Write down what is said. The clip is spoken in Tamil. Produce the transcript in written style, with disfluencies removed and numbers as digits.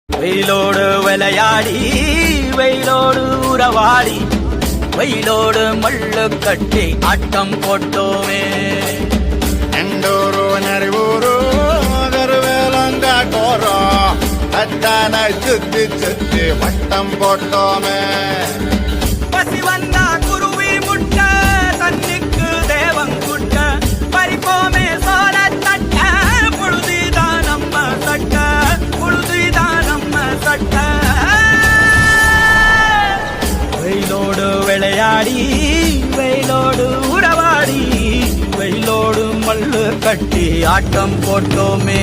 வெயிலோடு விளையாடி வெயிலோடு உறவாடி வெயிலோடு மல்லு கட்டி ஆட்டம் போட்டோமே. எண்டூரு நரிவூரு கருவேலங்காட்டோரோ அத்தான சுத்தி சுத்தி வட்டம் போட்டோமே. பசி வந்தா குருவி முட்ட தண்ணிக்கு தேவங்குட்ட பறிப்போமே சோழ தட்ட புழுதிதான் நம்ம சட்ட புழுதிதான் நம்ம சட்ட. வெயிலோடு விளையாடி வெயிலோடு உறவாடி வெயிலோடு மல்லு கட்டி ஆட்டம் போட்டோமே.